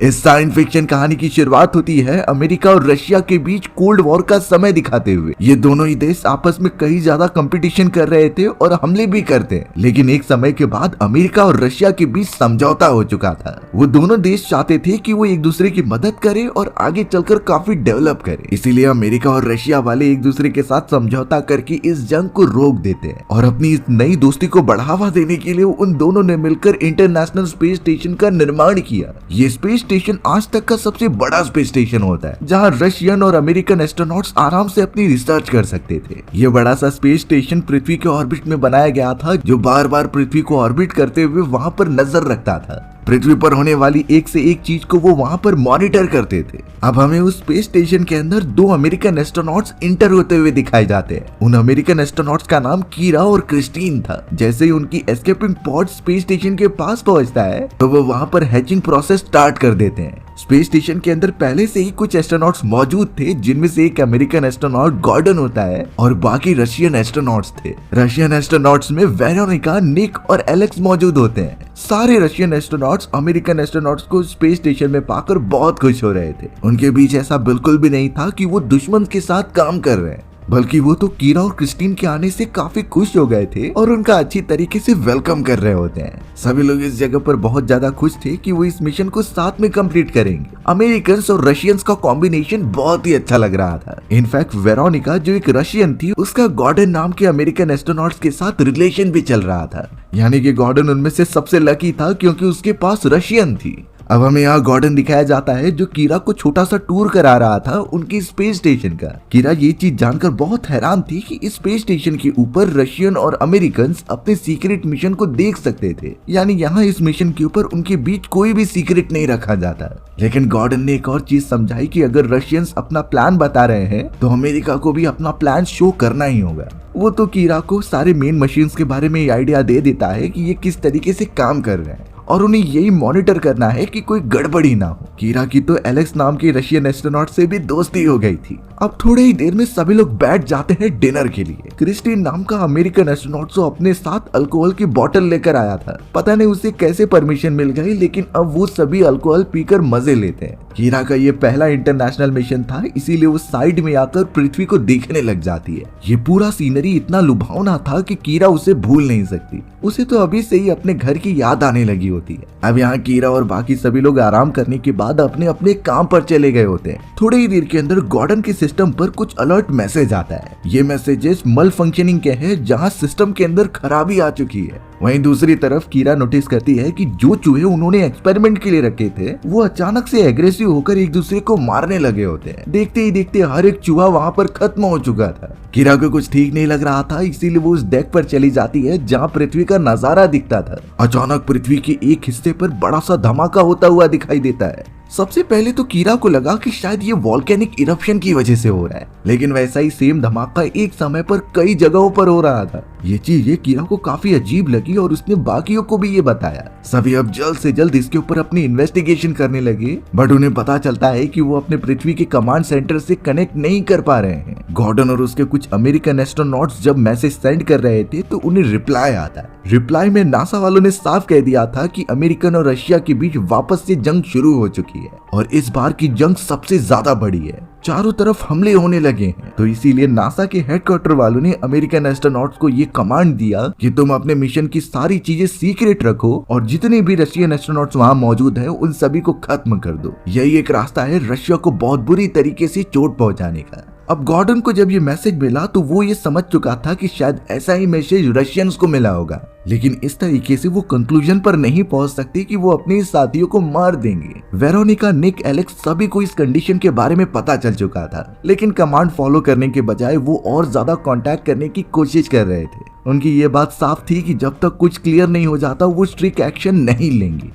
इस science fiction कहानी की शुरुआत होती है अमेरिका और रशिया के बीच कोल्ड वॉर का समय दिखाते हुए। ये दोनों ही देश आपस में कई ज्यादा कंपटीशन कर रहे थे और हमले भी करते हैं, लेकिन एक समय के बाद अमेरिका और रशिया के बीच समझौता हो चुका था। वो दोनों देश चाहते थे कि वो एक दूसरे की मदद करे और आगे चलकर काफी डेवलप करे, इसीलिए अमेरिका और रशिया वाले एक दूसरे के साथ समझौता करके इस जंग को रोक देते हैं और अपनी इस नई दोस्ती को बढ़ावा देने के लिए उन दोनों ने मिलकर इंटरनेशनल स्पेस स्टेशन का निर्माण किया। ये स्पेस स्टेशन आज तक का सबसे बड़ा स्पेस स्टेशन होता है, जहां रशियन और अमेरिकन एस्ट्रोनॉट्स आराम से अपनी रिसर्च कर सकते थे। ये बड़ा सा स्पेस स्टेशन पृथ्वी के ऑर्बिट में बनाया गया था, जो बार बार पृथ्वी को ऑर्बिट करते हुए वहां पर नजर रखता था। पृथ्वी पर होने वाली एक से एक चीज को वो वहां पर मॉनिटर करते थे। अब हमें उस स्पेस स्टेशन के अंदर 2 अमेरिकन एस्ट्रोनॉट्स इंटर होते हुए दिखाए जाते हैं। उन अमेरिकन एस्ट्रोनॉट्स का नाम कीरा और क्रिस्टीन था। जैसे ही उनकी एस्केपिंग पॉड स्पेस स्टेशन के पास पहुंचता है तो वो वहां पर हैचिंग प्रोसेस स्टार्ट कर देते हैं। स्पेस स्टेशन के अंदर पहले से ही कुछ एस्ट्रोनॉट्स मौजूद थे, जिनमें से एक अमेरिकन एस्ट्रोनॉट गॉर्डन होता है और बाकी रशियन एस्ट्रोनॉट्स थे। रशियन एस्ट्रोनॉट्स में वेरोनिका, निक और एलेक्स मौजूद होते हैं। सारे रशियन एस्ट्रोनॉट्स अमेरिकन एस्ट्रोनॉट्स को स्पेस स्टेशन में पाकर बहुत खुश हो रहे थे। उनके बीच ऐसा बिल्कुल भी नहीं था कि वो दुश्मन के साथ काम कर रहे हैं, बल्कि वो तो कीरा और क्रिस्टीन के आने से काफी खुश हो गए थे और उनका अच्छी तरीके से वेलकम कर रहे होते हैं। सभी लोग इस जगह पर बहुत ज्यादा खुश थे कि वो इस मिशन को साथ में कंप्लीट करेंगे। अमेरिकन और रशियंस का कॉम्बिनेशन बहुत ही अच्छा लग रहा था। इनफैक्ट वेरोनिका, जो एक रशियन थी, उसका गॉर्डन नाम के अमेरिकन एस्ट्रोनॉट्स के साथ रिलेशन भी चल रहा था। यानी कि गॉर्डन उनमें से सबसे लकी था क्योंकि उसके पास रशियन थी। अब हमें यहाँ गॉर्डन दिखाया जाता है, जो कीरा को छोटा सा टूर करा रहा था उनकी स्पेस स्टेशन का। कीरा ये चीज जानकर बहुत हैरान थी कि इस स्पेस स्टेशन के ऊपर रशियन और अमेरिकन अपने सीक्रेट मिशन को देख सकते थे। यानी यहाँ इस मिशन के ऊपर उनके बीच कोई भी सीक्रेट नहीं रखा जाता। लेकिन गॉर्डन ने एक और चीज समझाई कि अगर रशियंस अपना प्लान बता रहे हैं तो अमेरिका को भी अपना प्लान शो करना ही होगा। वो तो कीरा को सारे मेन मशीन्स के बारे में आइडिया दे देता है कि ये किस तरीके से काम कर रहे हैं और उन्हें यही मॉनिटर करना है कि कोई गड़बड़ी ना हो। कीरा की तो एलेक्स नाम के रशियन एस्ट्रोनॉट से भी दोस्ती हो गई थी। अब थोड़े ही देर में सभी लोग बैठ जाते हैं डिनर के लिए। क्रिस्टीन नाम का अमेरिकन एस्ट्रोनॉट तो अपने साथ अल्कोहल की बोतल लेकर आया था। पता नहीं उसे कैसे परमिशन मिल गई, लेकिन अब वो सभी अल्कोहल पीकर मजे लेते हैं। कीरा का ये पहला इंटरनेशनल मिशन था, इसीलिए वो साइड में आकर पृथ्वी को देखने लग जाती है। ये पूरा सीनरी इतना लुभावना था कि कीरा उसे भूल नहीं सकती। उसे तो अभी से ही अपने घर की याद आने लगी होती है। अब यहाँ कीरा और बाकी सभी लोग आराम करने के बाद अपने अपने काम पर चले गए होते हैं। थोड़ी ही देर के अंदर गॉर्डन के सिस्टम पर कुछ अलर्ट मैसेज आता है। ये मैसेजेस मल फंक्शनिंग के हैं, जहाँ सिस्टम के अंदर खराबी आ चुकी है। वहीं दूसरी तरफ कीरा नोटिस करती है कि जो चूहे उन्होंने एक्सपेरिमेंट के लिए रखे थे वो अचानक से एग्रेसिव होकर एक दूसरे को मारने लगे होते हैं। देखते ही देखते हर एक चूहा वहाँ पर खत्म हो चुका था। कीरा को कुछ ठीक नहीं लग रहा था, इसीलिए वो उस डेक पर चली जाती है जहाँ पृथ्वी का नजारा दिखता था। अचानक पृथ्वी के एक हिस्से पर बड़ा सा धमाका होता हुआ दिखाई देता है। सबसे पहले तो कीरा को लगा कि शायद ये वॉल्केनिक इरप्शन की वजह से हो रहा है, लेकिन वैसा ही सेम धमाका एक समय पर कई जगहों पर हो रहा था। ये चीज कीरा को काफी अजीब लगी और उसने बाकियों को भी ये बताया। सभी अब जल्द से जल्द इसके ऊपर अपनी इन्वेस्टिगेशन करने लगे, बट उन्हें पता चलता है कि वो अपने पृथ्वी के कमांड सेंटर से कनेक्ट नहीं कर पा रहे हैं। गॉर्डन और उसके कुछ अमेरिकन एस्ट्रोनॉट्स जब मैसेज सेंड कर रहे थे तो उन्हें रिप्लाई आता है। रिप्लाई में नासा वालों ने साफ कह दिया था कि अमेरिकन और रशिया के बीच वापस से जंग शुरू हो चुकी है और इस बार की जंग सबसे ज्यादा बड़ी है। चारों तरफ हमले होने लगे हैं। तो इसीलिए नासा के हेडक्वार्टर वालों ने अमेरिकन एस्ट्रोनॉट्स को ये कमांड दिया कि तुम अपने मिशन की सारी चीजें सीक्रेट रखो और जितने भी रशियन एस्ट्रोनॉट्स वहां मौजूद हैं उन सभी को खत्म कर दो। यही एक रास्ता है रशिया को बहुत बुरी तरीके से चोट पहुंचाने का। अब गॉर्डन को जब ये मैसेज मिला तो वो ये समझ चुका था कि शायद ऐसा ही मैसेज रशियंस को मिला होगा, लेकिन इस तरीके से वो कंक्लूजन पर नहीं पहुंच सकते कि वो अपने साथियों को मार देंगे। वेरोनिका, निक, एलेक्स सभी को इस कंडीशन के बारे में पता चल चुका था, लेकिन कमांड फॉलो करने के बजाय वो और ज्यादा कांटेक्ट करने की कोशिश कर रहे थे। उनकी ये बात साफ थी कि जब तक कुछ क्लियर नहीं हो जाता वो स्ट्रिक्ट एक्शन नहीं लेंगे।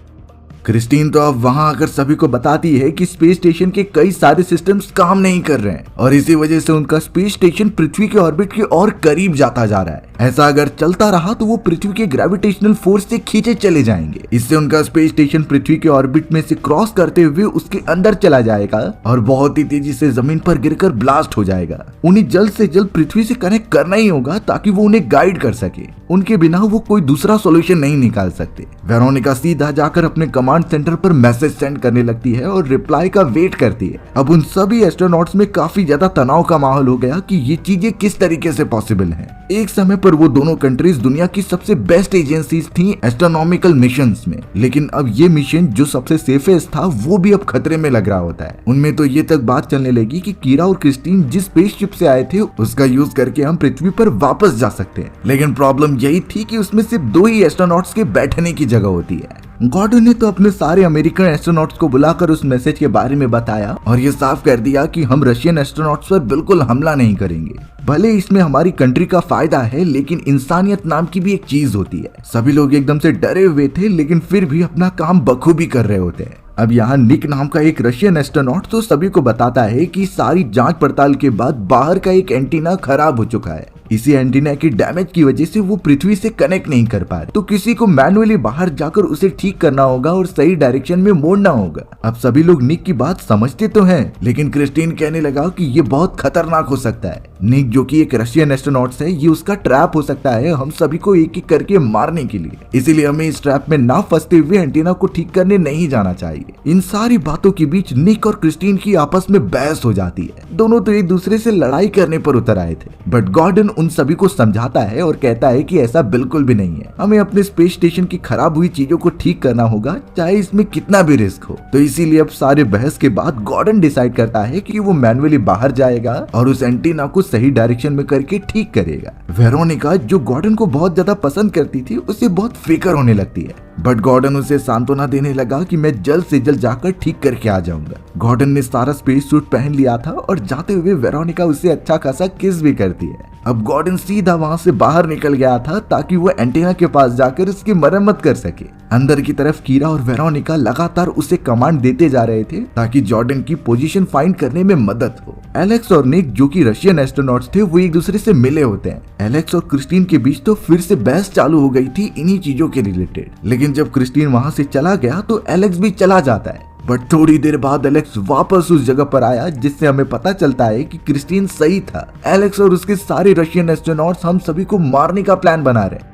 क्रिस्टीन तो अब वहां आकर सभी को बताती है कि स्पेस स्टेशन के कई सारे सिस्टम्स काम नहीं कर रहे हैं और इसी वजह से उनका स्पेस स्टेशन पृथ्वी के ऑर्बिट के और करीब जाता जा रहा है। ऐसा अगर चलता रहा तो वो पृथ्वी के ग्रेविटेशनल फोर्स से खींचे चले जाएंगे। इससे उनका स्पेस स्टेशन पृथ्वी के ऑर्बिट में से क्रॉस करते हुए उसके अंदर चला जाएगा और बहुत ही तेजी से जमीन पर गिरकर ब्लास्ट हो जाएगा। उन्हें जल्द से जल्द पृथ्वी से कनेक्ट करना ही होगा ताकि वो उन्हें गाइड कर सके। उनके बिना वो कोई दूसरा सॉल्यूशन नहीं निकाल सकते। वेरोनिका सीधा जाकर अपने कमांड सेंटर पर मैसेज सेंड करने लगती है और रिप्लाई का वेट करती है। अब उन सभी एस्ट्रोनॉट्स में काफी ज्यादा तनाव का माहौल हो गया कि ये चीजें किस तरीके से पॉसिबल हैं। एक समय पर वो दोनों कंट्रीज दुनिया की सबसे बेस्ट एजेंसीज थी एस्ट्रोनॉमिकल मिशंस में, लेकिन अब ये मिशन जो सबसे सेफेस्ट था वो भी अब खतरे में लग रहा होता है। उनमें तो ये तक बात चलने लगी कि कीरा और क्रिस्टीन जिस स्पेसशिप से आए थे उसका यूज करके हम पृथ्वी पर वापस जा सकते हैं, लेकिन प्रॉब्लम यही थी कि उसमें सिर्फ 2 ही एस्ट्रोनॉट्स के बैठने की जगह होती है। गॉर्डन ने तो अपने सारे अमेरिकन एस्ट्रोनॉट्स को बुलाकर उस मैसेज के बारे में बताया और ये साफ कर दिया कि हम रशियन एस्ट्रोनॉट्स पर बिल्कुल हमला नहीं करेंगे। भले इसमें हमारी कंट्री का फायदा है, लेकिन इंसानियत नाम की भी एक चीज होती है। सभी लोग एकदम से डरे हुए थे, लेकिन फिर भी अपना काम बखूबी कर रहे होते हैं। अब यहाँ निक नाम का एक रशियन एस्ट्रोनॉट तो सभी को बताता है कि सारी जांच पड़ताल के बाद बाहर का एक एंटीना खराब हो चुका है। इसी एंटीना की डैमेज की वजह से वो पृथ्वी से कनेक्ट नहीं कर पा रहे, तो किसी को मैन्युअली बाहर जाकर उसे ठीक करना होगा और सही डायरेक्शन में मोड़ना होगा। अब सभी लोग निक की बात समझते तो हैं, लेकिन क्रिस्टीन कहने लगा कि ये बहुत खतरनाक हो सकता है। निक जो कि एक रशियन एस्ट्रोनॉट है, ये उसका ट्रैप हो सकता है हम सभी को एक एक करके मारने के लिए, इसीलिए हमें इस ट्रैप में ना फंसते हुए एंटीना को ठीक करने नहीं जाना चाहिए। इन सारी बातों के बीच निक और क्रिस्टीन की आपस में बहस हो जाती है। दोनों तो एक दूसरे से लड़ाई करने पर उतर आए थे, बट गॉर्डन उन सभी को समझाता है और कहता है कि ऐसा बिल्कुल भी नहीं है। हमें अपने स्पेस स्टेशन की खराब हुई चीजों को ठीक करना होगा, चाहे इसमें कितना भी रिस्क हो। तो इसीलिए अब सारे बहस के बाद गॉर्डन डिसाइड करता है कि वो मैन्युअली बाहर जाएगा और उस एंटीना को सही डायरेक्शन में करके ठीक करेगा। वेरोनिका जो गॉर्डन को बहुत ज्यादा पसंद करती थी, उसे बहुत फिक्र होने लगती है, बट गॉर्डन उसे सांत्वना देने लगा कि मैं जल्द से जल्द जाकर ठीक करके आ जाऊंगा। गॉर्डन ने सारा स्पेस सूट पहन लिया था और जाते हुए वेरोनिका उसे अच्छा खासा किस भी करती है। अब गॉर्डन सीधा वहां से बाहर निकल गया था ताकि वो एंटीना के पास जाकर उसकी मरम्मत कर सके। अंदर की तरफ कीरा और वेरोनिका लगातार उसे कमांड देते जा रहे थे ताकि जॉर्डन की पोजीशन फाइंड करने में मदद हो। एलेक्स और निक जो कि रशियन एस्ट्रोनॉट्स थे, वो एक दूसरे से मिले होते हैं। एलेक्स और क्रिस्टीन के बीच तो फिर से बहस चालू हो गई थी इन्हीं चीजों के रिलेटेड, लेकिन जब क्रिस्टीन वहां से चला गया तो एलेक्स भी चला जाता है। बट थोड़ी देर बाद एलेक्स वापस उस जगह पर आया, जिससे हमें पता चलता है कि क्रिस्टीन सही था। एलेक्स और उसके सारे रशियन एस्ट्रोनॉट्स हम सभी को मारने का प्लान बना रहे।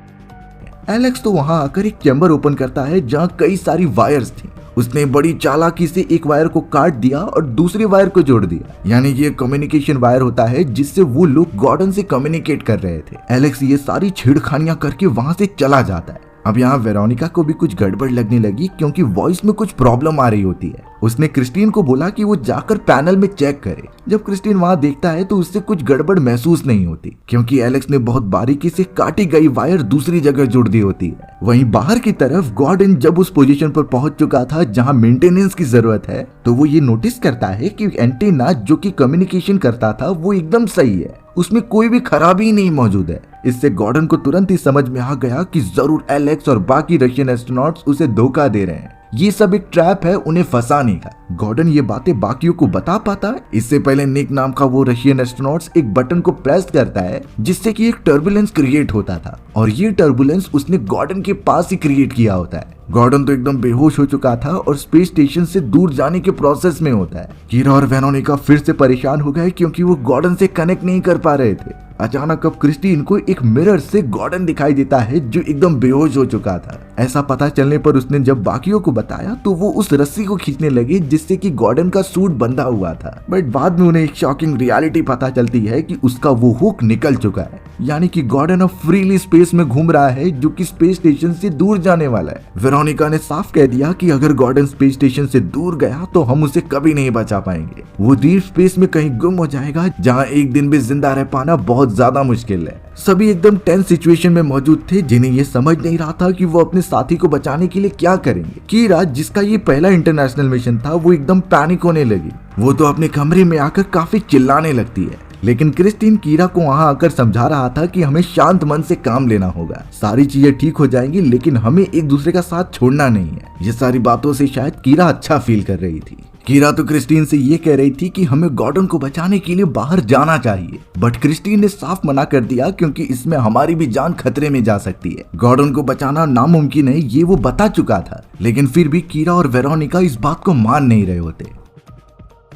एलेक्स तो वहां आकर एक चैम्बर ओपन करता है जहां कई सारी वायर्स थी। उसने बड़ी चालाकी से एक वायर को काट दिया और दूसरे वायर को जोड़ दिया, यानी ये कम्युनिकेशन वायर होता है जिससे वो लोग गॉर्डन से कम्युनिकेट कर रहे थे। एलेक्स ये सारी छेड़खानियां करके वहां से चला जाता है। अब यहाँ वेरोनिका को भी कुछ गड़बड़ लगने लगी क्योंकि वॉइस में कुछ प्रॉब्लम आ रही होती है। उसने क्रिस्टीन को बोला कि वो जाकर पैनल में चेक करे। जब क्रिस्टीन वहां देखता है तो उससे कुछ गड़बड़ महसूस नहीं होती, क्योंकि एलेक्स ने बहुत बारीकी से काटी गई वायर दूसरी जगह जुड़ दी होती है। वहीं बाहर की तरफ गॉर्डन जब उस पोजीशन पर पहुंच चुका था जहां मेंटेनेंस की जरूरत है, तो वो ये नोटिस करता है कि एंटीना जो कि कम्युनिकेशन करता था वो एकदम सही है, उसमें कोई भी खराबी नहीं मौजूद है। इससे गॉर्डन को तुरंत ही समझ में आ गया कि जरूर एलेक्स और बाकी रशियन एस्ट्रोनॉट्स उसे धोखा दे रहे हैं। ये सब एक ट्रैप है उन्हें फंसाने का। गॉर्डन ये बातें बाकियों को बता पाता है। इससे पहले निक नाम का वो रशियन एस्ट्रोनॉट्स एक बटन को प्रेस करता है जिससे कि एक टर्बुलेंस क्रिएट होता था, और ये टर्बुलेंस उसने गॉर्डन के पास ही क्रिएट किया होता है। गॉर्डन तो एकदम बेहोश हो चुका था और स्पेस स्टेशन से दूर जाने के प्रोसेस में होता है। कीरा और वेरोनिका फिर से परेशान हो गए क्योंकि वो गॉर्डन से कनेक्ट नहीं कर पा रहे थे। अचानक अब क्रिस्टीन को एक मिरर से गॉर्डन दिखाई देता है जो एकदम बेहोश हो चुका था। ऐसा पता चलने पर उसने जब बाकियों को बताया तो वो उस रस्सी को खींचने लगे जिससे कि गॉर्डन का सूट बंधा हुआ था। बट बाद में उन्हें एक शॉकिंग रियलिटी पता चलती है कि उसका वो हुक निकल चुका है, यानी कि गॉर्डन अब फ्रीली स्पेस में घूम रहा है जो कि स्पेस स्टेशन से दूर जाने वाला है। वेरोनिका ने साफ कह दिया कि अगर गॉर्डन स्पेस स्टेशन से दूर गया तो हम उसे कभी नहीं बचा पाएंगे। वो डीप स्पेस में कहीं गुम हो जाएगा जहाँ एक दिन भी जिंदा रह पाना बहुत ज्यादा मुश्किल है। सभी एकदम टेंस सिचुएशन में मौजूद थे, जिन्हें ये समझ नहीं रहा था कि वो अपने साथी को बचाने के लिए क्या करेंगे। कीरा जिसका ये पहला इंटरनेशनल मिशन था वो एकदम पैनिक होने लगी। वो तो अपने कमरे में आकर काफी चिल्लाने लगती है, लेकिन क्रिस्टीन कीरा को वहां आकर समझा रहा था कि हमें शांत मन से काम लेना होगा, सारी चीजें ठीक हो जाएंगी, लेकिन हमें एक दूसरे का साथ छोड़ना नहीं है। ये सारी बातों से शायद कीरा अच्छा फील कर रही थी। कीरा तो क्रिस्टीन से ये कह रही थी कि हमें गॉर्डन को बचाने के लिए बाहर जाना चाहिए, बट क्रिस्टीन ने साफ मना कर दिया क्योंकि इसमें हमारी भी जान खतरे में जा सकती है। गॉर्डन को बचाना नामुमकिन है, ये वो बता चुका था, लेकिन फिर भी कीरा और वेरोनिका इस बात को मान नहीं रहे होते।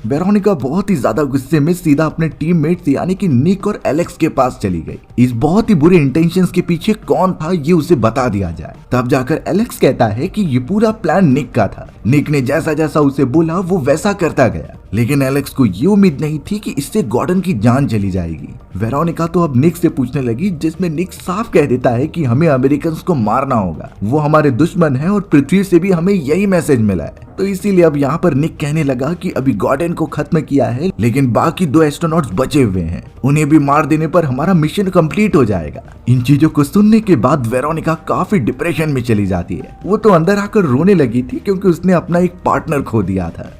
वेरोनिका बहुत ही ज्यादा गुस्से में सीधा अपने टीममेट्स यानी कि निक और एलेक्स के पास चली गई। इस बहुत ही बुरे इंटेंशंस के पीछे कौन था ये उसे बता दिया जाए। तब जाकर एलेक्स कहता है कि ये पूरा प्लान निक का था। निक ने जैसा जैसा उसे बोला वो वैसा करता गया, लेकिन एलेक्स को ये उम्मीद नहीं थी कि इससे गॉर्डन की जान चली जाएगी। वेरोनिका तो अब निक से पूछने लगी, जिसमें निक साफ कह देता है कि हमें अमेरिकन्स को मारना होगा, वो हमारे दुश्मन है और पृथ्वी से भी हमें यही मैसेज मिला है। तो इसीलिए अब यहाँ पर निक कहने लगा कि अभी गॉर्डन को खत्म किया है, लेकिन बाकी 2 एस्ट्रोनॉट्स बचे हुए हैं, उन्हें भी मार देने पर हमारा मिशन कंप्लीट हो जाएगा। इन चीजों को सुनने के बाद वेरोनिका काफी डिप्रेशन में चली जाती है। वो तो अंदर आकर रोने लगी थी क्योंकि उसने अपना एक पार्टनर खो दिया था।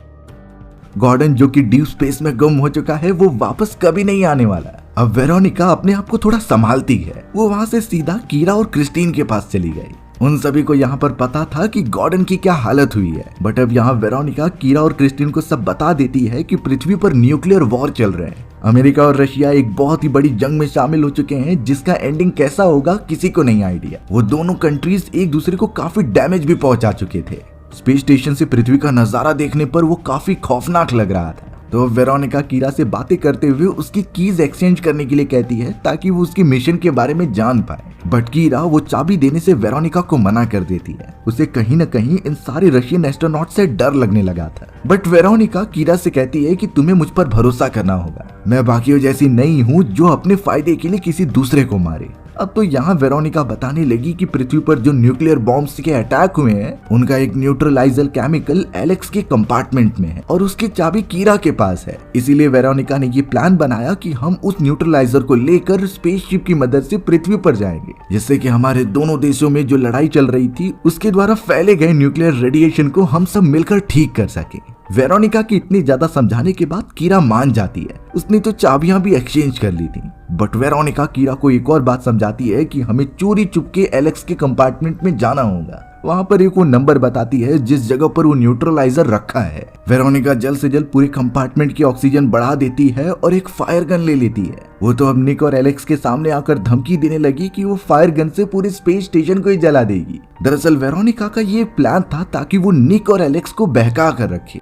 गॉर्डन जो कि डीप स्पेस में गुम हो चुका है, वो वापस कभी नहीं आने वाला। अब वेरोनिका अपने आप को थोड़ा संभालती है। वो वहाँ से सीधा कीरा और क्रिस्टीन के पास चली गई। उन सभी को यहाँ पर पता था कि गॉर्डन की क्या हालत हुई है, बट अब यहाँ वेरोनिका कीरा और क्रिस्टीन को सब बता देती है कि पृथ्वी पर न्यूक्लियर वॉर चल रहे हैं। अमेरिका और रशिया एक बहुत ही बड़ी जंग में शामिल हो चुके हैं, जिसका एंडिंग कैसा होगा किसी को नहीं आइडिया। वो दोनों कंट्रीज एक दूसरे को काफी डैमेज भी पहुंचा चुके थे। स्पेस स्टेशन से पृथ्वी का नजारा देखने पर वो काफी खौफनाक लग रहा था। तो वेरोनिका कीरा से बातें करते हुए उसकी कीज एक्सचेंज करने के लिए कहती है ताकि वो उसके मिशन के बारे में जान पाए, बट कीरा वो चाबी देने से वेरोनिका को मना कर देती है। उसे कहीं न कहीं इन सारे रशियन एस्ट्रोनॉट से डर लगने लगा था, बट वेरोनिका कीरा से कहती है कि तुम्हें मुझ पर भरोसा करना होगा, मैं बाकियों जैसी नहीं हूँ जो अपने फायदे के लिए किसी दूसरे को मारे। अब तो यहाँ वेरोनिका बताने लगी कि पृथ्वी पर जो न्यूक्लियर बॉम्ब्स के अटैक हुए हैं, उनका एक न्यूट्रलाइजर केमिकल एलेक्स के कंपार्टमेंट में है और उसकी चाबी कीरा के पास है। इसीलिए वेरोनिका ने ये प्लान बनाया कि हम उस न्यूट्रलाइजर को लेकर स्पेसशिप की मदद से पृथ्वी पर जाएंगे, जिससे कि हमारे दोनों देशों में जो लड़ाई चल रही थी उसके द्वारा फैले गए न्यूक्लियर रेडिएशन को हम सब मिलकर ठीक कर सके। वेरोनिका की इतनी ज्यादा समझाने के बाद कीरा मान जाती है। उसने तो चाबियां भी एक्सचेंज कर ली थी, बट वेरोनिका कीरा को एक और बात समझाती है कि हमें चोरी चुपके एलेक्स के कंपार्टमेंट में जाना होगा। वहाँ पर एक वो नंबर बताती है जिस जगह पर वो न्यूट्रलाइजर रखा है। वेरोनिका जल्द से जल्द पूरे कंपार्टमेंट की ऑक्सीजन बढ़ा देती है और एक फायर गन ले लेती है। वो तो अब निक और एलेक्स के सामने आकर धमकी देने लगी कि वो फायर गन से पूरे स्पेस स्टेशन को ही जला देगी। दरअसल वेरोनिका का ये प्लान था ताकि वो निक और एलेक्स को बहका कर रखे।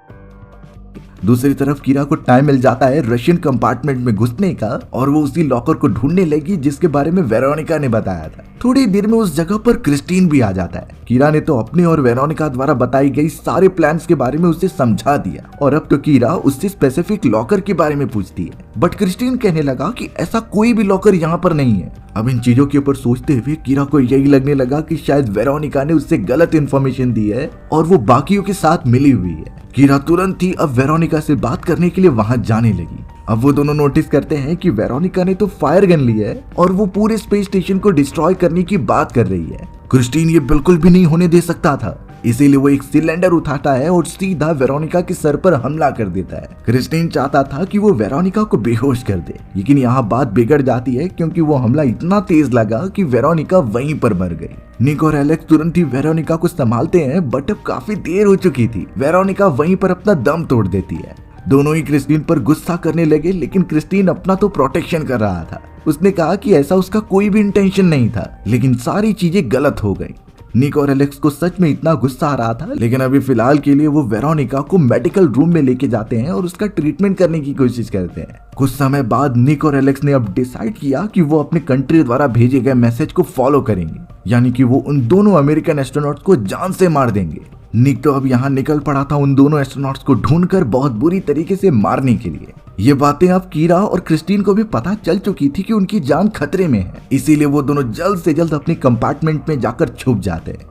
दूसरी तरफ कीरा को टाइम मिल जाता है रशियन कंपार्टमेंट में घुसने का और वो उसी लॉकर को ढूंढने लगी जिसके बारे में वेरोनिका ने बताया था। थोड़ी देर में उस जगह पर क्रिस्टीन भी आ जाता है। कीरा ने तो अपने और वेरोनिका द्वारा बताई गई सारे प्लान्स के बारे में उसे समझा दिया और अब तो कीरा उससे स्पेसिफिक लॉकर के बारे में पूछती है, बट क्रिस्टीन कहने लगा कि ऐसा कोई भी लॉकर यहाँ पर नहीं है। अब इन चीजों के ऊपर सोचते हुए कीरा को यही लगने लगा कि शायद वेरोनिका ने उससे गलत इन्फॉर्मेशन दी है और वो बाकियों के साथ मिली हुई है। कीरा तुरंत ही अब वेरोनिका से बात करने के लिए वहां जाने लगी। अब वो दोनों नोटिस करते हैं कि वेरोनिका ने तो फायर गन ली है और वो पूरे स्पेस स्टेशन को डिस्ट्रॉय करने की बात कर रही है। क्रिस्टीन ये बिल्कुल भी नहीं होने दे सकता था, इसीलिए वो एक सिलेंडर उठाता है और सीधा वेरोनिका के सर पर हमला कर देता है। क्रिस्टीन चाहता था कि वो वेरोनिका को बेहोश कर दे, लेकिन यहाँ बात बिगड़ जाती है क्योंकि वो हमला इतना तेज लगा कि वेरोनिका वहीं पर मर गई। निक और एलेक्स तुरंत ही वेरोनिका को संभालते हैं, बट अब काफी देर हो चुकी थी। वेरोनिका वहीं पर अपना दम तोड़ देती है। दोनों ही क्रिस्टीन पर गुस्सा करने लगे, लेकिन क्रिस्टीन अपना तो प्रोटेक्शन कर रहा था। उसने कहा कि ऐसा उसका कोई भी इंटेंशन नहीं था, लेकिन सारी चीजें गलत हो गई। निक और एलेक्स को सच में इतना गुस्सा आ रहा था, लेकिन अभी फिलहाल के लिए वो वेरोनिका को मेडिकल रूम में लेके जाते हैं और उसका ट्रीटमेंट करने की कोशिश करते हैं। कुछ समय बाद निक और एलेक्स ने अब डिसाइड किया कि वो अपने कंट्री द्वारा भेजे गए मैसेज को फॉलो करेंगे, यानी कि वो उन दोनों अमेरिकन एस्ट्रोनॉट्स को जान से मार देंगे। निक तो अब यहाँ निकल पड़ा था उन दोनों एस्ट्रोनॉट्स को ढूंढकर बहुत बुरी तरीके से मारने के लिए। ये बातें अब कीरा और क्रिस्टीन को भी पता चल चुकी थी कि उनकी जान खतरे में है, इसीलिए वो दोनों जल्द से जल्द अपने कंपार्टमेंट में जाकर छुप जाते हैं।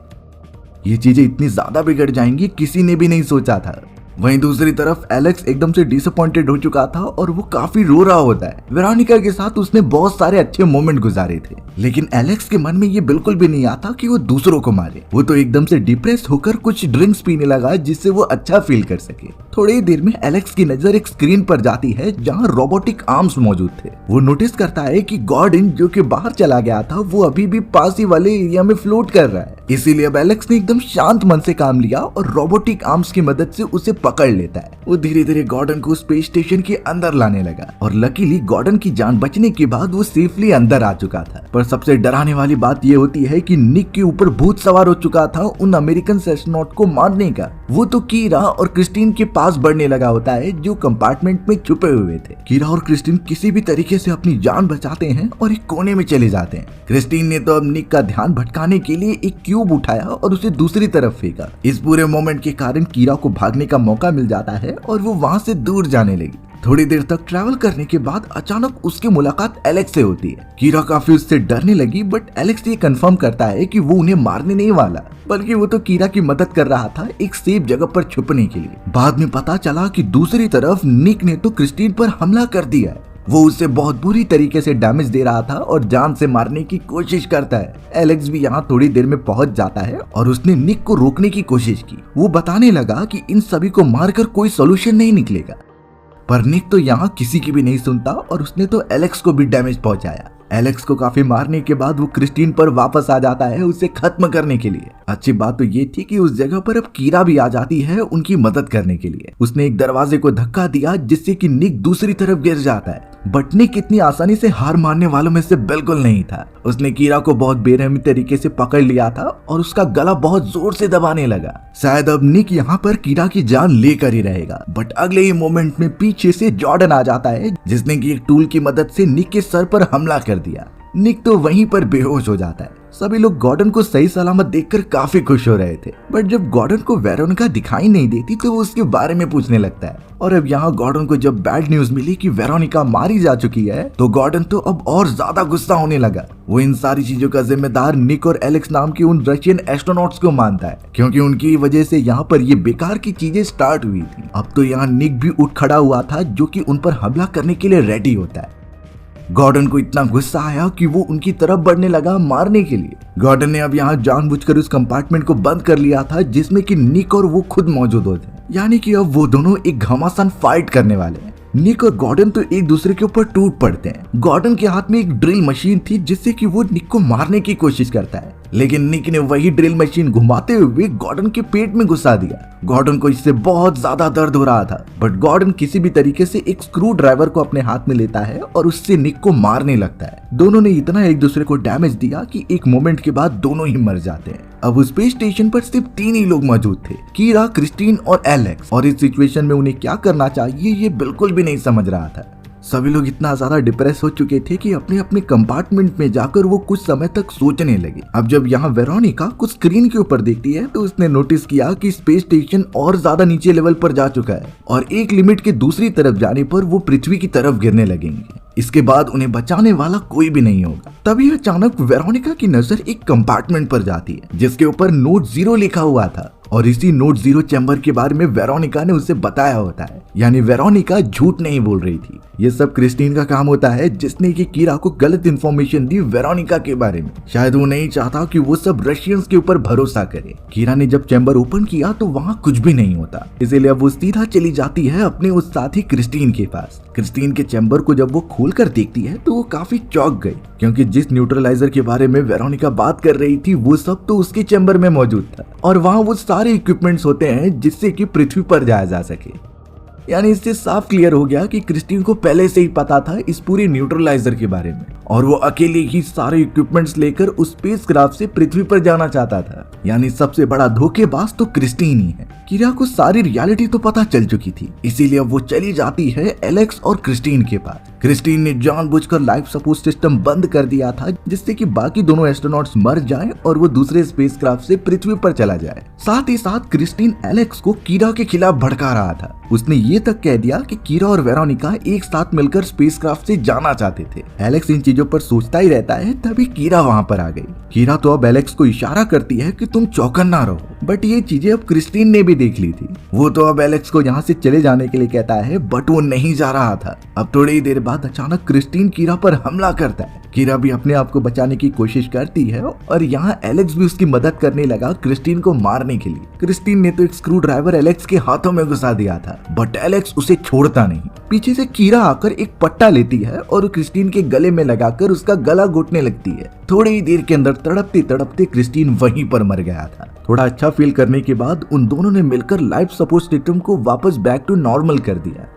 ये चीजें इतनी ज्यादा बिगड़ जाएंगी किसी ने भी नहीं सोचा था। वहीं दूसरी तरफ एलेक्स एकदम से डिसअपॉइंटेड हो चुका था और वो काफी रो रहा होता है। वेरोनिका के साथ उसने बहुत सारे अच्छे मोमेंट गुजारे थे, लेकिन एलेक्स के मन में ये बिल्कुल भी नहीं आता कि वो दूसरों को मारे। वो तो एकदम से डिप्रेस होकर कुछ ड्रिंक्स पीने लगा जिससे वो अच्छा फील कर सके। थोड़ी देर में एलेक्स की नजर एक स्क्रीन पर जाती है जहाँ रोबोटिक आर्म्स मौजूद थे। वो नोटिस करता है कि गॉर्डन जो कि बाहर चला गया था वो अभी भी पास ही वाले एरिया में फ्लोट कर रहा है। इसीलिए अब एलेक्स ने एकदम शांत मन से काम लिया और रोबोटिक आर्म्स की मदद से उसे पकड़ लेता है। वो धीरे धीरे गॉर्डन को स्पेस स्टेशन के अंदर लाने लगा और लकीली गॉर्डन की जान बचने के बाद वो सेफली अंदर आ चुका था। पर सबसे डराने वाली बात ये होती है कि निक के ऊपर भूत सवार हो चुका था उन अमेरिकन एस्ट्रोनॉट को मारने का। वो तो कीरा और क्रिस्टीन के पास बढ़ने लगा होता है जो कंपार्टमेंट में छुपे हुए थे। कीरा और क्रिस्टीन किसी भी तरीके से अपनी जान बचाते हैं और एक कोने में चले जाते हैं। क्रिस्टीन ने तो अब निक का ध्यान भटकाने के लिए एक क्यूब उठाया और उसे दूसरी तरफ फेंका। इस पूरे मोमेंट के कारण कीरा को भागने का मौका मिल जाता है और वो वहाँ से दूर जाने लगी। थोड़ी देर तक ट्रैवल करने के बाद अचानक उसकी मुलाकात एलेक्स से होती है। कीरा काफी उससे डरने लगी बट एलेक्स ये कंफर्म करता है कि वो उन्हें मारने नहीं वाला, बल्कि वो तो कीरा की मदद कर रहा था एक सेफ जगह पर छुपने के लिए। बाद में पता चला कि दूसरी तरफ निक ने तो क्रिस्टीन पर हमला कर दिया है। वो उसे बहुत बुरी तरीके से डैमेज दे रहा था और जान से मारने की कोशिश करता है। एलेक्स भी यहाँ थोड़ी देर में पहुंच जाता है और उसने निक को रोकने की कोशिश की। वो बताने लगा कि इन सभी को मारकर कोई सोल्यूशन नहीं निकलेगा, पर निक तो यहाँ किसी की भी नहीं सुनता और उसने तो एलेक्स को भी डैमेज पहुंचाया। एलेक्स को काफी मारने के बाद वो क्रिस्टीन पर वापस आ जाता है उसे खत्म करने के लिए। अच्छी बात तो ये थी कि उस जगह पर अब कीरा भी आ जाती है उनकी मदद करने के लिए। उसने एक दरवाजे को धक्का दिया जिससे कि निक दूसरी तरफ गिर जाता है, बट निक इतनी आसानी से हार मानने वालों में से बिल्कुल नहीं था। उसने कीरा को बहुत बेरहमी तरीके से पकड़ लिया था और उसका गला बहुत जोर से दबाने लगा। शायद अब निक यहाँ पर कीरा की जान लेकर ही रहेगा, बट अगले ही मोमेंट में पीछे से जॉर्डन आ जाता है जिसने की एक टूल की मदद से निक के सर पर हमला कर दिया। निक तो वहीं पर बेहोश हो जाता है। सभी लोग गॉर्डन को सही सलामत देखकर काफी खुश हो रहे थे, बट जब गॉर्डन को वेरोनिका दिखाई नहीं देती तो वो उसके बारे में पूछने लगता है। और अब यहाँ गॉर्डन को जब बैड न्यूज मिली कि वेरोनिका मारी जा चुकी है तो गॉर्डन तो अब और ज्यादा गुस्सा होने लगा। वो इन सारी चीजों का जिम्मेदार निक और एलेक्स नाम के उन रशियन एस्ट्रोनॉट्स को मानता है, क्योंकि उनकी वजह से यहाँ पर ये बेकार की चीजें स्टार्ट हुई थी। अब तो यहाँ निक भी उठ खड़ा हुआ था जो कि उन पर हमला करने के लिए रेडी होता है। गॉर्डन को इतना गुस्सा आया कि वो उनकी तरफ बढ़ने लगा मारने के लिए। गॉर्डन ने अब यहाँ जानबूझकर उस कंपार्टमेंट को बंद कर लिया था जिसमें कि निक और वो खुद मौजूद होते हैं, यानी कि अब वो दोनों एक घमासान फाइट करने वाले हैं। निक और गॉर्डन तो एक दूसरे के ऊपर टूट पड़ते हैं। गॉर्डन के हाथ में एक ड्रिल मशीन थी जिससे कि वो निक को मारने की कोशिश करता है, लेकिन निक ने वही ड्रिल मशीन घुमाते हुए गॉर्डन के पेट में घुसा दिया। गॉर्डन को इससे बहुत ज्यादा दर्द हो रहा था, बट गॉर्डन किसी भी तरीके से एक स्क्रू ड्राइवर को अपने हाथ में लेता है और उससे निक को मारने लगता है। दोनों ने इतना एक दूसरे को डैमेज दिया कि एक मोमेंट के बाद दोनों ही मर जाते हैं। अब उस स्पेस स्टेशन पर सिर्फ 3 ही लोग मौजूद थे, कीरा, क्रिस्टीन और एलेक्स, और इस सिचुएशन में उन्हें क्या करना चाहिए ये बिल्कुल भी नहीं समझ रहा था। सभी लोग इतना ज्यादा डिप्रेस हो चुके थे कि अपने अपने कंपार्टमेंट में जाकर वो कुछ समय तक सोचने लगे। अब जब यहाँ वेरोनिका कुछ स्क्रीन के ऊपर देखती है तो उसने नोटिस किया कि स्पेस स्टेशन और ज्यादा नीचे लेवल पर जा चुका है और एक लिमिट के दूसरी तरफ जाने पर वो पृथ्वी की तरफ गिरने लगेंगे। इसके बाद उन्हें बचाने वाला कोई भी नहीं होगा। तभी अचानक वेरोनिका की नजर एक कंपार्टमेंट पर जाती है जिसके ऊपर नोट 0 लिखा हुआ था, और इसी नोट 0 चैम्बर के बारे में वेरोनिका ने उसे बताया होता है। यानी वेरोनिका झूठ नहीं बोल रही थी। ये सब क्रिस्टीन का काम होता है जिसने कि कीरा को गलत इन्फॉर्मेशन दी वेरोनिका के बारे में। शायद वो नहीं चाहता कि वो सब रशियंस के ऊपर भरोसा करे। कीरा ने जब चैम्बर ओपन किया तो वहाँ कुछ भी नहीं होता, इसीलिए अब वो सीधा चली जाती है अपने उस साथी क्रिस्टीन के पास। क्रिस्टीन के चैम्बर को जब वो खोलकर देखती है तो वो काफी चौंक गई, क्योंकि जिस न्यूट्रलाइजर के बारे में वेरोनिका बात कर रही थी वो सब तो उसके चैम्बर में मौजूद था, और वहाँ वो सारे इक्विपमेंट्स होते हैं जिससे कि पृथ्वी पर जाया जा सके। यानी इससे साफ क्लियर हो गया कि क्रिस्टीन को पहले से ही पता था इस पूरे न्यूट्रलाइजर के बारे में, और वो अकेले ही सारे इक्विपमेंट्स लेकर उस स्पेसक्राफ्ट से पृथ्वी पर जाना चाहता था। यानी सबसे बड़ा धोखेबाज तो क्रिस्टीन ही है। कीरा को सारी रियलिटी तो पता चल चुकी थी, इसीलिए वो चली जाती है एलेक्स और क्रिस्टीन के पास। क्रिस्टीन ने जानबूझकर लाइफ सपोर्ट सिस्टम बंद कर दिया था जिससे कि बाकी दोनों एस्ट्रोनॉट्स मर जाएं और वो दूसरे स्पेसक्राफ्ट से पृथ्वी पर चला जाए। साथ ही साथ क्रिस्टीन एलेक्स को कीरा के खिलाफ भड़का रहा था। उसने ये तक कह दिया कि कीरा और वेरोनिका एक साथ मिलकर स्पेसक्राफ्ट से जाना चाहते थे। एलेक्स इन चीजों पर सोचता ही रहता है, तभी कीरा वहाँ पर आ गई। कीरा तो अब एलेक्स को इशारा करती है कि तुम चौकन्ना रहो, बट ये चीजें अब क्रिस्टीन ने भी देख ली थी। वो तो अब एलेक्स को यहाँ से चले जाने के लिए कहता है, बट वो नहीं जा रहा था। अब थोड़ी ही देर बाद अचानक क्रिस्टीन कीरा पर हमला करता है। कीरा भी अपने आप को बचाने की कोशिश करती है और यहाँ एलेक्स भी उसकी मदद करने लगा क्रिस्टीन को मारने के लिए। क्रिस्टीन ने तो एक स्क्रू ड्राइवर एलेक्स के हाथों में घुसा दिया था, बट एलेक्स उसे छोड़ता नहीं। पीछे से कीरा आकर एक पट्टा लेती है और क्रिस्टीन के गले में लगाकर उसका गला घोटने लगती है। थोड़ी ही देर के अंदर तड़पते तड़पते क्रिस्टीन वहीं पर मर गया था। थोड़ा अच्छा फील करने के बाद उन दोनों ने मिलकर लाइफ सपोर्ट सिस्टम को वापस बैक टू नॉर्मल कर दिया।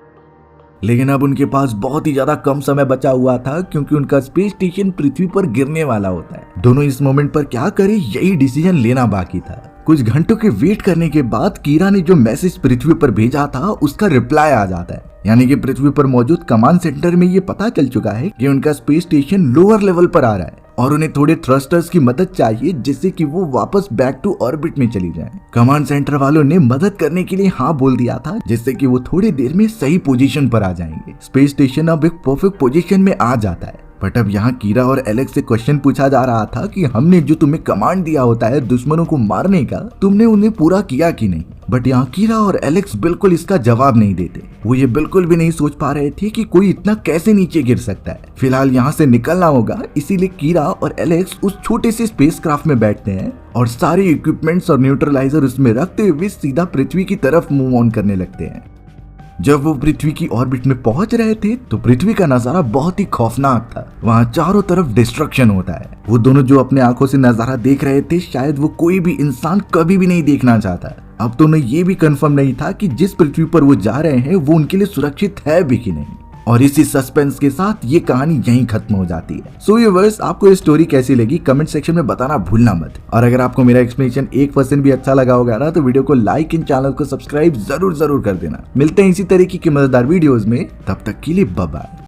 लेकिन अब उनके पास बहुत ही ज्यादा कम समय बचा हुआ था क्योंकि उनका स्पेस स्टेशन पृथ्वी पर गिरने वाला होता है। दोनों इस मोमेंट पर क्या करें यही डिसीजन लेना बाकी था। कुछ घंटों के वेट करने के बाद कीरा ने जो मैसेज पृथ्वी पर भेजा था उसका रिप्लाई आ जाता है, यानी कि पृथ्वी पर मौजूद कमांड सेंटर में ये पता चल चुका है कि उनका स्पेस स्टेशन लोअर लेवल पर आ रहा है और उन्हें थोड़े थ्रस्टर्स की मदद चाहिए जिससे कि वो वापस बैक टू ऑर्बिट में चली जाएं। कमांड सेंटर वालों ने मदद करने के लिए हाँ बोल दिया था जिससे कि वो थोड़ी देर में सही पोजीशन पर आ जाएंगे। स्पेस स्टेशन अब एक परफेक्ट पोजीशन में आ जाता है। बट अब यहाँ कीरा और एलेक्स से क्वेश्चन पूछा जा रहा था कि हमने जो तुम्हें कमांड दिया होता है दुश्मनों को मारने का, तुमने उन्हें पूरा किया कि नहीं। बट यहाँ कीरा और एलेक्स बिल्कुल इसका जवाब नहीं देते। वो ये बिल्कुल भी नहीं सोच पा रहे थे कि कोई इतना कैसे नीचे गिर सकता है। फिलहाल यहाँ से निकलना होगा, इसीलिए कीरा और एलेक्स उस छोटे से स्पेसक्राफ्ट में बैठते हैं और सारे इक्विपमेंट्स और न्यूट्रलाइजर उसमें रखते हुए सीधा पृथ्वी की तरफ मूव ऑन करने लगते हैं। जब वो पृथ्वी की ऑर्बिट में पहुंच रहे थे तो पृथ्वी का नजारा बहुत ही खौफनाक था। वहाँ चारों तरफ डिस्ट्रक्शन होता है। वो दोनों जो अपने आंखों से नजारा देख रहे थे शायद वो कोई भी इंसान कभी भी नहीं देखना चाहता। अब तो उन्हें ये भी कंफर्म नहीं था कि जिस पृथ्वी पर वो जा रहे हैं वो उनके लिए सुरक्षित है भी कि नहीं। और इसी सस्पेंस के साथ ये कहानी यहीं खत्म हो जाती है। सो व्यूअर्स, आपको ये स्टोरी कैसी लगी कमेंट सेक्शन में बताना भूलना मत। और अगर आपको मेरा एक्सप्लेनेशन 1% भी अच्छा लगा होगा ना तो वीडियो को लाइक एंड चैनल को सब्सक्राइब जरूर कर देना। मिलते हैं इसी तरीके की मजेदार वीडियोस में, तब तक के लिए बाय बाय।